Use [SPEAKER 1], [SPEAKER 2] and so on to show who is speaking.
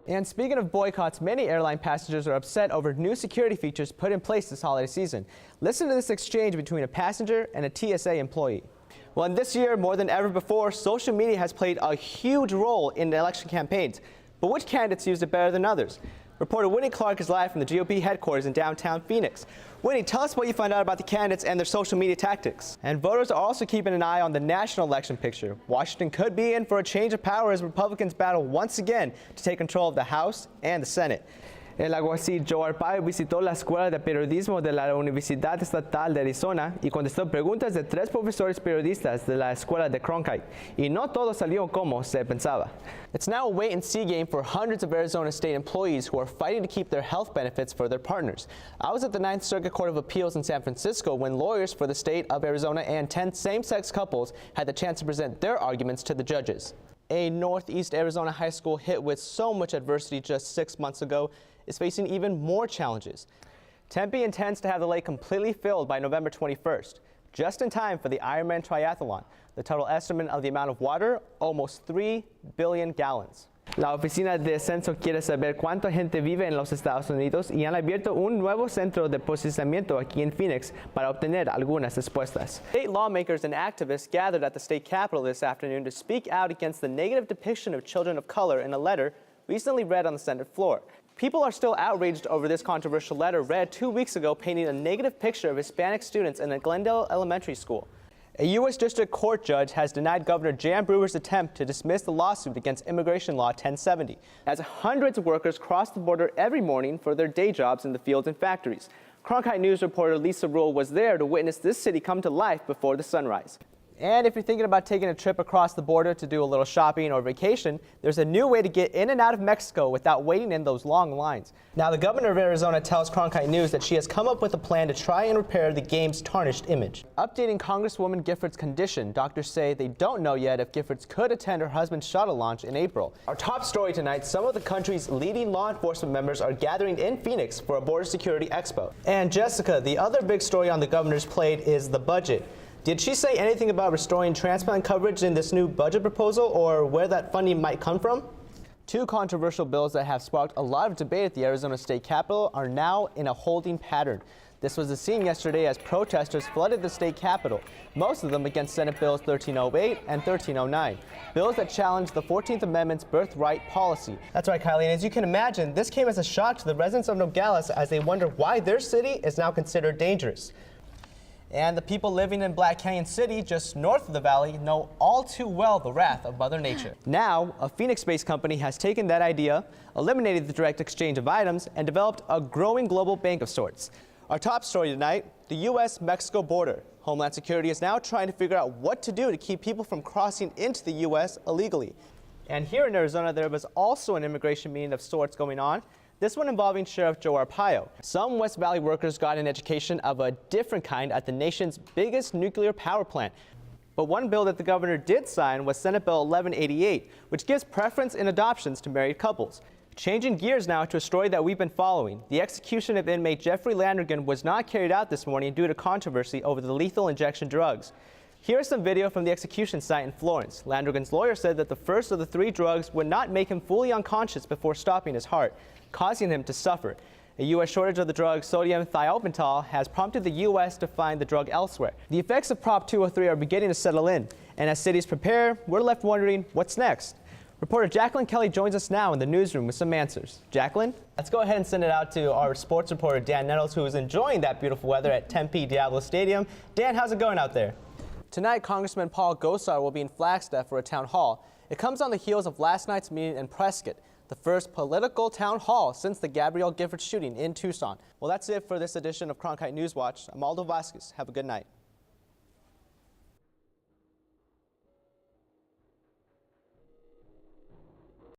[SPEAKER 1] And speaking of boycotts, many airline passengers are upset over new security features put in place this holiday season. Listen to this exchange between a passenger and a TSA employee. Well, in this year, more than ever before, social media has played a huge role in the election campaigns. But which candidates used it better than others? Reporter Whitney Clark is live from the GOP headquarters in downtown Phoenix. Whitney, tell us what you found out about the candidates and their social media tactics. And voters are also keeping an eye on the national election picture. Washington could be in for a change of power as Republicans battle once again to take control of the House and the Senate. El alguacil Joe Arpaio visitó la Escuela de Periodismo de la Universidad Estatal de Arizona y contestó preguntas de 3 profesores periodistas de la Escuela de Cronkite. Y no todo salió como se pensaba. It's now a wait-and-see game for hundreds of Arizona State employees who are fighting to keep their health benefits for their partners. I was at the 9th Circuit Court of Appeals in San Francisco when lawyers for the state of Arizona and 10 same-sex couples had the chance to present their arguments to the judges. A Northeast Arizona high school hit with so much adversity just 6 months ago is facing even more challenges. Tempe intends to have the lake completely filled by November 21st, just in time for the Ironman Triathlon. The total estimate of the amount of water, almost 3 billion gallons. La Oficina de Censo quiere saber cuánta gente vive en los Estados Unidos y han abierto un nuevo centro de procesamiento aquí en Phoenix para obtener algunas respuestas. State lawmakers and activists gathered at the state capitol this afternoon to speak out against the negative depiction of children of color in a letter recently read on the Senate floor. People are still outraged over this controversial letter read 2 weeks ago painting a negative picture of Hispanic students in a Glendale elementary school. A U.S. District Court judge has denied Governor Jan Brewer's attempt to dismiss the lawsuit against Immigration Law 1070, as hundreds of workers cross the border every morning for their day jobs in the fields and factories. Cronkite News reporter Lisa Rule was there to witness this city come to life before the sunrise. And if you're thinking about taking a trip across the border to do a little shopping or vacation, there's a new way to get in and out of Mexico without waiting in those long lines. Now, the governor of Arizona tells Cronkite News that she has come up with a plan to try and repair the game's tarnished image. Updating Congresswoman Giffords' condition, doctors say they don't know yet if Giffords could attend her husband's shuttle launch in April. Our top story tonight, some of the country's leading law enforcement members are gathering in Phoenix for a border security expo. And Jessica, the other big story on the governor's plate is the budget. Did she say anything about restoring transplant coverage in this new budget proposal or where that funding might come from? 2 controversial bills that have sparked a lot of debate at the Arizona State Capitol are now in a holding pattern. This was the scene yesterday as protesters flooded the state capitol, most of them against Senate Bills 1308 and 1309, bills that challenge the 14th Amendment's birthright policy. That's right, Kylie, and as you can imagine, this came as a shock to the residents of Nogales as they wonder why their city is now considered dangerous. And the people living in Black Canyon City, just north of the valley, know all too well the wrath of Mother Nature. Now, a Phoenix-based company has taken that idea, eliminated the direct exchange of items, and developed a growing global bank of sorts. Our top story tonight, the U.S.-Mexico border. Homeland Security is now trying to figure out what to do to keep people from crossing into the U.S. illegally. And here in Arizona, there was also an immigration meeting of sorts going on, this one involving Sheriff Joe Arpaio. Some West Valley workers got an education of a different kind at the nation's biggest nuclear power plant. But one bill that the governor did sign was Senate Bill 1188, which gives preference in adoptions to married couples. Changing gears now to a story that we've been following. The execution of inmate Jeffrey Landrigan was not carried out this morning due to controversy over the lethal injection drugs. Here's some video from the execution site in Florence. Landrigan's lawyer said that the first of the 3 drugs would not make him fully unconscious before stopping his heart, causing him to suffer. A U.S. shortage of the drug sodium thiopental has prompted the U.S. to find the drug elsewhere. The effects of Prop 203 are beginning to settle in, and as cities prepare, we're left wondering what's next. Reporter Jacqueline Kelly joins us now in the newsroom with some answers. Jacqueline, let's go ahead and send it out to our sports reporter Dan Nettles, who is enjoying that beautiful weather at Tempe Diablo Stadium. Dan, how's it going out there? Tonight, Congressman Paul Gosar will be in Flagstaff for a town hall. It comes on the heels of last night's meeting in Prescott, the first political town hall since the Gabrielle Giffords shooting in Tucson. Well, that's it for this edition of Cronkite News Watch. I'm Aldo Vazquez. Have a good night.